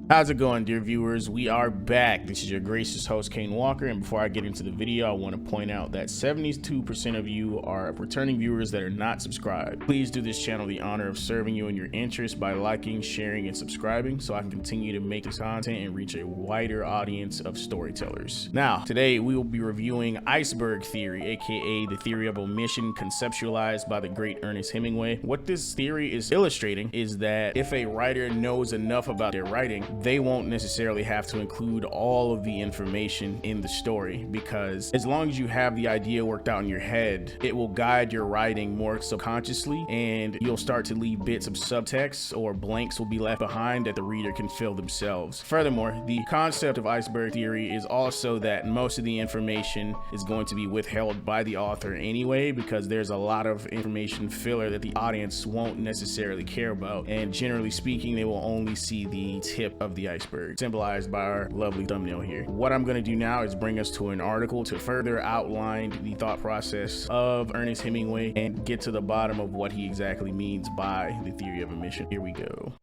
How's it going, dear viewers? We are back. This is your gracious host, Kaine Walker, and before I get into the video, I want to point out that 72% of you are returning viewers that are not subscribed. Please do this channel the honor of serving you and your interests by liking, sharing, and subscribing so I can continue to make this content and reach a wider audience of storytellers. Now, today we will be reviewing Iceberg theory, aka the theory of omission, conceptualized by the great Ernest Hemingway. What this theory is illustrating is that if a writer knows enough about their writing, they won't necessarily have to include all of the information in the story, because as long as you have the idea worked out in your head, it will guide your writing more subconsciously, and you'll start to leave bits of subtext or blanks will be left behind that the reader can fill themselves. Furthermore, the concept of iceberg theory is also that most of the information is going to be withheld by the author anyway, because there's a lot of information filler that the audience won't necessarily care about, and generally speaking, they will only see the tip of the iceberg, symbolized by our lovely thumbnail here. What I'm going to do now is bring us to an article to further outline the thought process of Ernest Hemingway and get to the bottom of what he exactly means by the theory of omission. Here we go.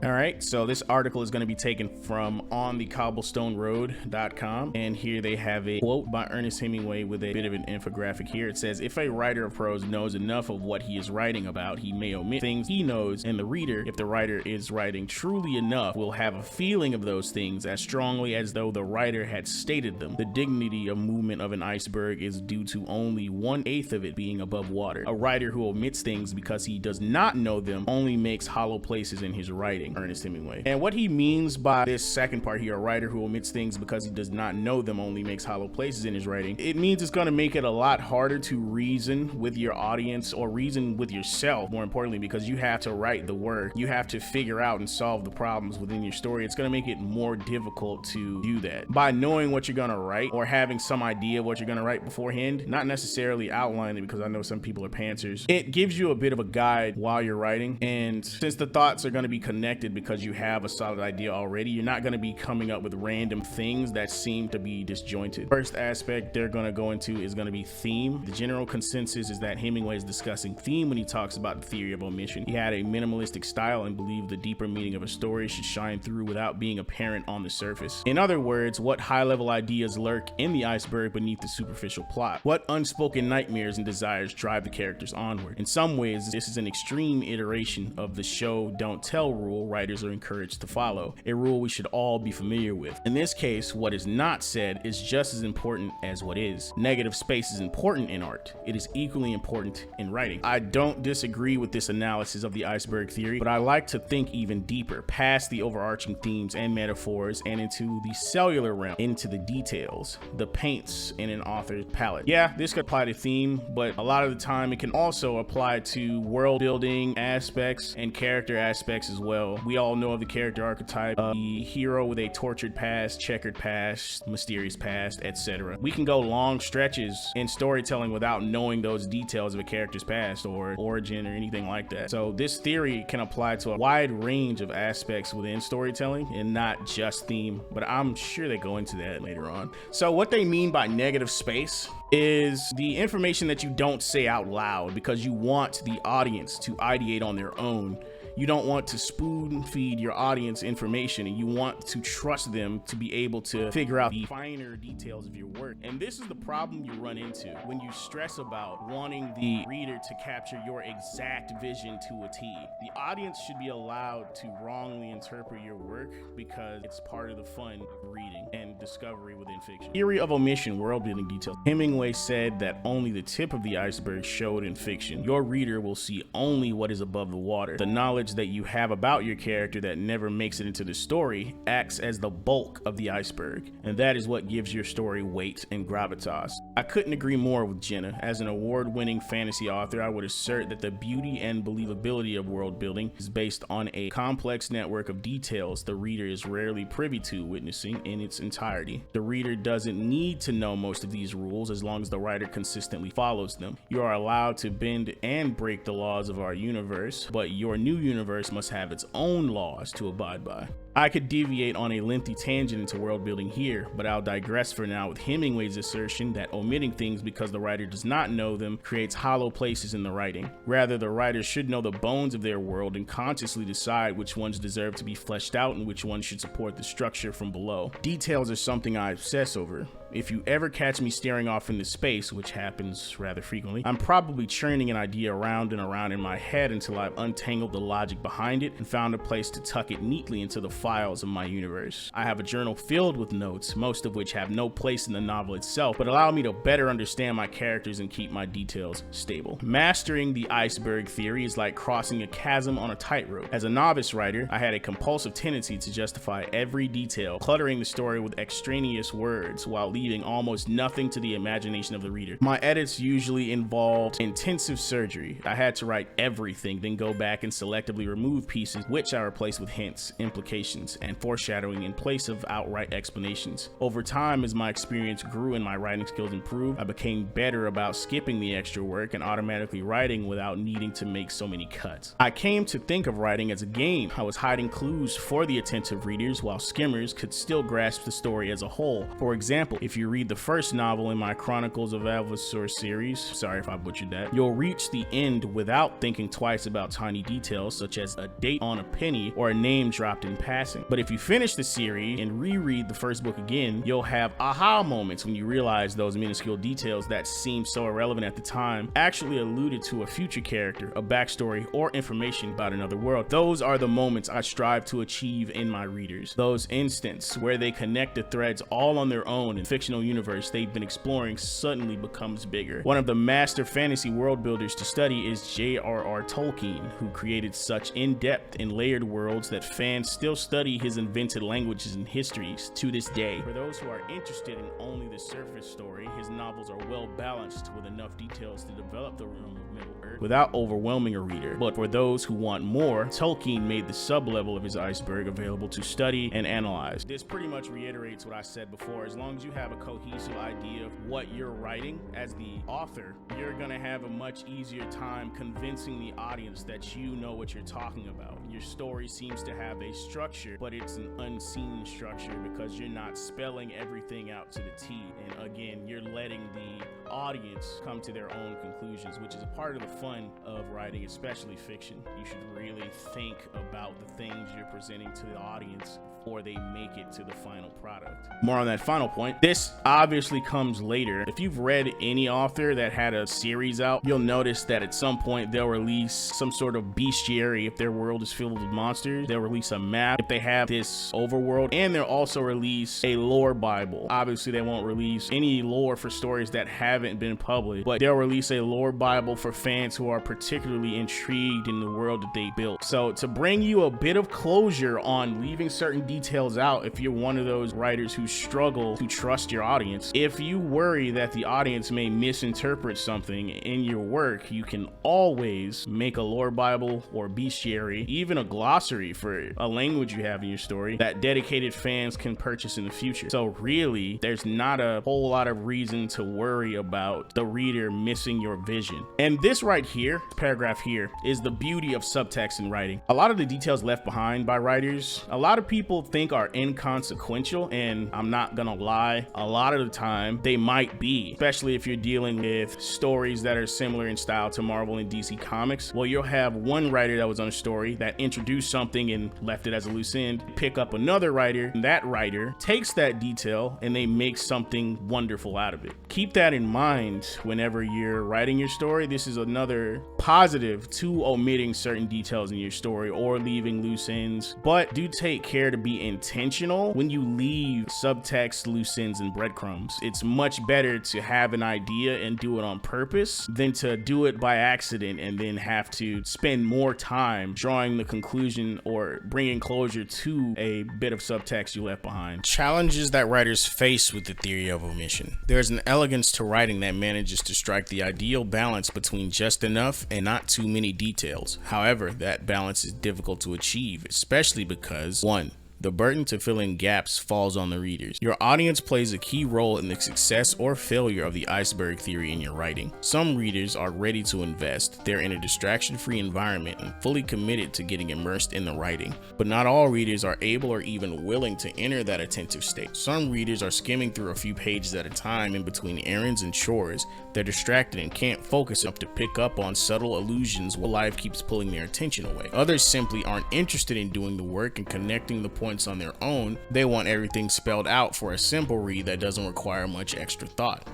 All right, so this article is going to be taken from onthecobblestoneroad.com, and here they have a quote by Ernest Hemingway with a bit of an infographic here. It says, "If a writer of prose knows enough of what he is writing about, he may omit things he knows, and the reader, if the writer is writing truly enough, will have a feeling of those things as strongly as though the writer had stated them. The dignity of movement of an iceberg is due to only 1/8 of it being above water. A writer who omits things because he does not know them only makes hollow places in his writing." Ernest Hemingway. And what he means by this second part here, a writer who omits things because he does not know them only makes hollow places in his writing, it means it's going to make it a lot harder to reason with your audience, or reason with yourself, more importantly, because you have to write the work. You have to figure out and solve the problems within your story. It's going to make it more difficult to do that. By knowing what you're going to write, or having some idea of what you're going to write beforehand, not necessarily outlining it, because I know some people are pantsers, it gives you a bit of a guide while you're writing. And since the thoughts are going to be connected because you have a solid idea already, you're not going to be coming up with random things that seem to be disjointed. First aspect they're going to go into is going to be theme. The general consensus is that Hemingway is discussing theme when he talks about the theory of omission. He had a minimalistic style and believed the deeper meaning of a story should shine through without being apparent on the surface. In other words, what high-level ideas lurk in the iceberg beneath the superficial plot? What unspoken nightmares and desires drive the characters onward? In some ways, this is an extreme iteration of the show don't tell rule writers are encouraged to follow, a rule we should all be familiar with. In this case, what is not said is just as important as what is. Negative space is important in art. It is equally important in writing. I don't disagree with this analysis of the iceberg theory, but I like to think even deeper, past the overarching themes and metaphors, and into the cellular realm, into the details, the paints in an author's palette. Yeah, this could apply to theme, but a lot of the time it can also apply to world building aspects and character aspects as well. We all know of the character archetype of the hero with a tortured past, checkered past, mysterious past, etc. We can go long stretches in storytelling without knowing those details of a character's past or origin or anything like that. So this theory can apply to a wide range of aspects within storytelling and not just theme, but I'm sure they go into that later on. So what they mean by negative space is the information that you don't say out loud because you want the audience to ideate on their own. You don't want to spoon feed your audience information, and you want to trust them to be able to figure out the finer details of your work. And this is the problem you run into when you stress about wanting the reader to capture your exact vision to a T. The audience should be allowed to wrongly interpret your work because it's part of the fun of reading and discovery within fiction. Theory of omission, world building details. Hemingway said that only the tip of the iceberg showed in fiction. Your reader will see only what is above the water. The knowledge that you have about your character that never makes it into the story acts as the bulk of the iceberg, and that is what gives your story weight and gravitas. I couldn't agree more with Jenna. As an award-winning fantasy author, I would assert that the beauty and believability of world building is based on a complex network of details the reader is rarely privy to witnessing in its entirety. The reader doesn't need to know most of these rules as long as the writer consistently follows them. You are allowed to bend and break the laws of our universe, but your new universe universe must have its own laws to abide by. I could deviate on a lengthy tangent into world building here, but I'll digress for now with Hemingway's assertion that omitting things because the writer does not know them creates hollow places in the writing. Rather, the writer should know the bones of their world and consciously decide which ones deserve to be fleshed out and which ones should support the structure from below. Details are something I obsess over. If you ever catch me staring off into space, which happens rather frequently, I'm probably churning an idea around and around in my head until I've untangled the logic behind it and found a place to tuck it neatly into the files of my universe. I have a journal filled with notes, most of which have no place in the novel itself, but allow me to better understand my characters and keep my details stable. Mastering the iceberg theory is like crossing a chasm on a tightrope. As a novice writer, I had a compulsive tendency to justify every detail, cluttering the story with extraneous words while leaving almost nothing to the imagination of the reader. My edits usually involved intensive surgery. I had to write everything, then go back and selectively remove pieces, which I replaced with hints, implications, and foreshadowing in place of outright explanations. Over time, as my experience grew and my writing skills improved, I became better about skipping the extra work and automatically writing without needing to make so many cuts. I came to think of writing as a game. I was hiding clues for the attentive readers while skimmers could still grasp the story as a whole. For example, if you read the first novel in my Chronicles of Alvasor series, sorry if I butchered that, you'll reach the end without thinking twice about tiny details such as a date on a penny or a name dropped in passing. But if you finish the series and reread the first book again, you'll have aha moments when you realize those minuscule details that seemed so irrelevant at the time actually alluded to a future character, a backstory, or information about another world. Those are the moments I strive to achieve in my readers. Those instances where they connect the threads all on their own in fictional universe they've been exploring suddenly becomes bigger. One of the master fantasy world builders to study is J.R.R. Tolkien, who created such in-depth and layered worlds that fans still study his invented languages and histories to this day. For those who are interested in only the surface story, his novels are well balanced with enough details to develop the realm of Middle-earth without overwhelming a reader. But for those who want more, Tolkien made the sub-level of his iceberg available to study and analyze. This pretty much reiterates what I said before. As long as you have a cohesive idea of what you're writing as the author, you're gonna have a much easier time convincing the audience that you know what you're talking about. Your story seems to have a structure, but it's an unseen structure because you're not spelling everything out to the T. And again, you're letting the audience come to their own conclusions, which is a part of the fun of writing, especially fiction. You should really think about the things you're presenting to the audience before they make it to the final product. More on that final point. This obviously comes later. If you've read any author that had a series out, you'll notice that at some point they'll release some sort of bestiary. If their world is filled with monsters, they'll release a map if they have this overworld, and they'll also release a lore Bible. Obviously, they won't release any lore for stories that haven't been published, but they'll release a lore Bible for fans who are particularly intrigued in the world that they built. So to bring you a bit of closure on leaving certain details out, if you're one of those writers who struggle to trust your audience, if you worry that the audience may misinterpret something in your work, you can always make a lore Bible or bestiary, even a glossary for a language you have in your story that dedicated fans can purchase in the future. So really, there's not a whole lot of reason to worry about the reader missing your vision. And this right here, paragraph here, is the beauty of subtext in writing. A lot of the details left behind by writers, a lot of people think are inconsequential, and I'm not gonna lie, a lot of the time they might be, especially if you're dealing with stories that are similar in style to Marvel and DC Comics. Well, you'll have one writer that was on a story that introduced something and left it as a loose end, pick up another writer, and that writer takes that detail and they make something wonderful out of it. Keep that in mind whenever you're writing your story. This is another positive to omitting certain details in your story or leaving loose ends, but do take care to be intentional when you leave subtext, loose ends, and breadcrumbs. It's much better to have an idea and do it on purpose than to do it by accident and then have to spend more time drawing the conclusion or bringing closure to a bit of subtext you left behind. Challenges that writers face with the theory of omission. There's an elegance to writing that manages to strike the ideal balance between just enough and not too many details. However, that balance is difficult to achieve, especially because 1. The burden to fill in gaps falls on the readers. Your audience plays a key role in the success or failure of the iceberg theory in your writing. Some readers are ready to invest. They're in a distraction-free environment and fully committed to getting immersed in the writing. But not all readers are able or even willing to enter that attentive state. Some readers are skimming through a few pages at a time in between errands and chores. They're distracted and can't focus enough to pick up on subtle allusions while life keeps pulling their attention away. Others simply aren't interested in doing the work and connecting the points on their own. They want everything spelled out for a simple read that doesn't require much extra thought.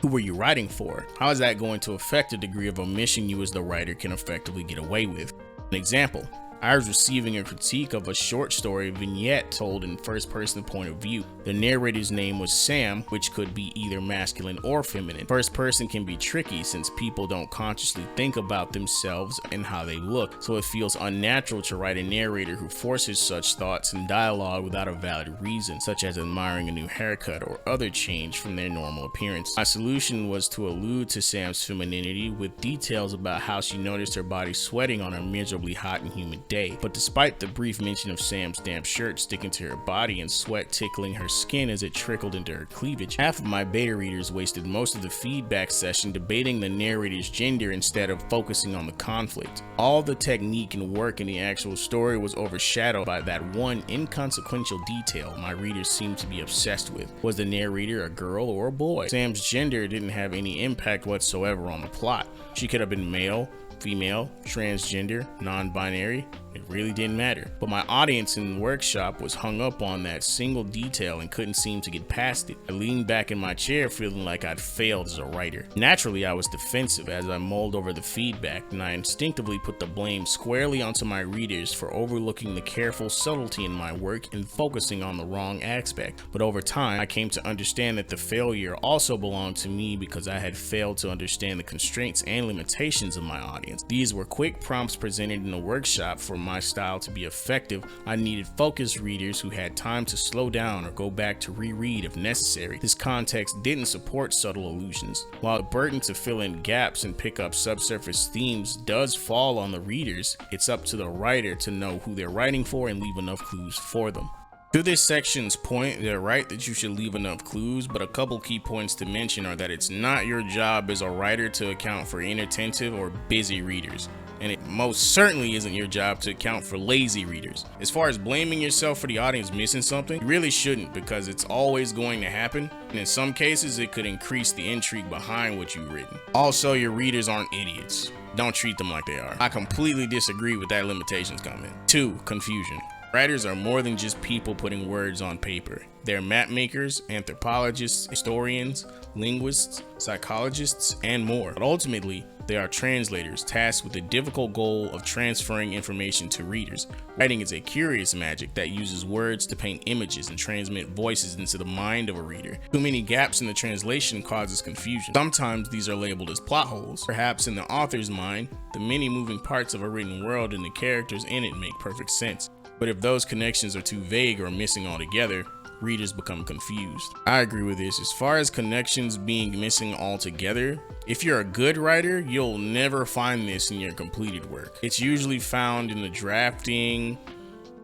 Who were you writing for? How is that going to affect the degree of omission you as the writer can effectively get away with? An example. I was receiving a critique of a short story vignette told in first-person point of view. The narrator's name was Sam, which could be either masculine or feminine. First person can be tricky since people don't consciously think about themselves and how they look, so it feels unnatural to write a narrator who forces such thoughts and dialogue without a valid reason, such as admiring a new haircut or other change from their normal appearance. My solution was to allude to Sam's femininity with details about how she noticed her body sweating on a miserably hot and humid day. But despite the brief mention of Sam's damp shirt sticking to her body and sweat tickling her skin as it trickled into her cleavage, half of my beta readers wasted most of the feedback session debating the narrator's gender instead of focusing on the conflict. All the technique and work in the actual story was overshadowed by that one inconsequential detail my readers seemed to be obsessed with. Was the narrator a girl or a boy? Sam's gender didn't have any impact whatsoever on the plot. She could have been male, female, transgender, non-binary. It really didn't matter. But my audience in the workshop was hung up on that single detail and couldn't seem to get past it. I leaned back in my chair feeling like I'd failed as a writer. Naturally, I was defensive as I mulled over the feedback, and I instinctively put the blame squarely onto my readers for overlooking the careful subtlety in my work and focusing on the wrong aspect. But over time, I came to understand that the failure also belonged to me because I had failed to understand the constraints and limitations of my audience. These were quick prompts presented in the workshop. For my style to be effective, I needed focused readers who had time to slow down or go back to reread if necessary. This context didn't support subtle allusions. While the burden to fill in gaps and pick up subsurface themes does fall on the readers, it's up to the writer to know who they're writing for and leave enough clues for them. To this section's point, they're right that you should leave enough clues, but a couple key points to mention are that it's not your job as a writer to account for inattentive or busy readers. And it most certainly isn't your job to account for lazy readers. As far as blaming yourself for the audience missing something, you really shouldn't, because it's always going to happen, and in some cases it could increase the intrigue behind what you've written. Also, your readers aren't idiots. Don't treat them like they are. I completely disagree with that limitations comment. 2. Confusion. Writers are more than just people putting words on paper. They're map makers, anthropologists, historians, linguists, psychologists, and more. But ultimately, they are translators tasked with the difficult goal of transferring information to readers. Writing is a curious magic that uses words to paint images and transmit voices into the mind of a reader. Too many gaps in the translation causes confusion. Sometimes these are labeled as plot holes. Perhaps in the author's mind, the many moving parts of a written world and the characters in it make perfect sense. But if those connections are too vague or missing altogether, readers become confused. I agree with this. As far as connections being missing altogether, if you're a good writer, you'll never find this in your completed work. It's usually found in the drafting,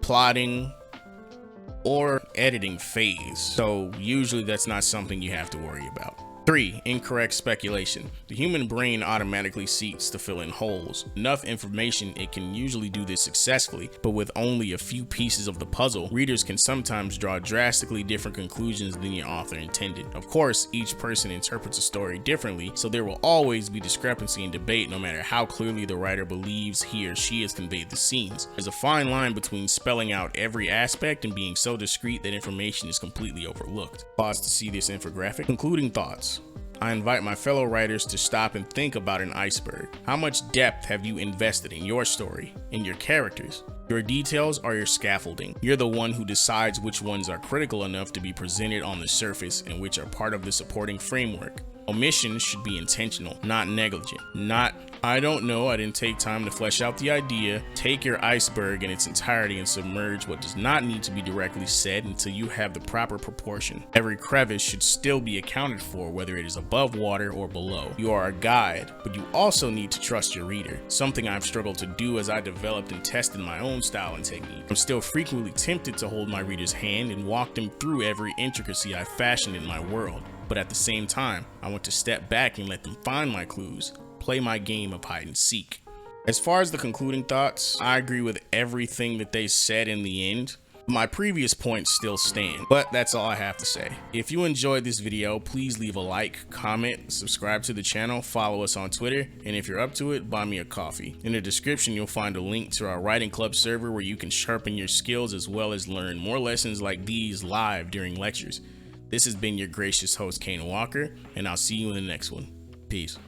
plotting, or editing phase. So usually that's not something you have to worry about. 3. Incorrect speculation. The human brain automatically seeks to fill in holes. Enough information, it can usually do this successfully, but with only a few pieces of the puzzle, readers can sometimes draw drastically different conclusions than the author intended. Of course, each person interprets a story differently, so there will always be discrepancy and debate no matter how clearly the writer believes he or she has conveyed the scenes. There's a fine line between spelling out every aspect and being so discreet that information is completely overlooked. Pause to see this infographic. Concluding thoughts. I invite my fellow writers to stop and think about an iceberg. How much depth have you invested in your story, in your characters? Your details are your scaffolding. You're the one who decides which ones are critical enough to be presented on the surface and which are part of the supporting framework. Omission should be intentional, not negligent, not I don't know, I didn't take time to flesh out the idea. Take your iceberg in its entirety and submerge what does not need to be directly said until you have the proper proportion. Every crevice should still be accounted for, whether it is above water or below. You are a guide, but you also need to trust your reader, something I've struggled to do as I developed and tested my own style and technique. I'm still frequently tempted to hold my reader's hand and walk them through every intricacy I fashioned in my world, but at the same time, I want to step back and let them find my clues, play my game of hide and seek. As far as the concluding thoughts, I agree with everything that they said in the end. My previous points still stand, but that's all I have to say. If you enjoyed this video, please leave a like, comment, subscribe to the channel, follow us on Twitter, and if you're up to it, buy me a coffee. In the description, you'll find a link to our writing club server where you can sharpen your skills as well as learn more lessons like these live during lectures. This has been your gracious host, Kaine Walker, and I'll see you in the next one. Peace.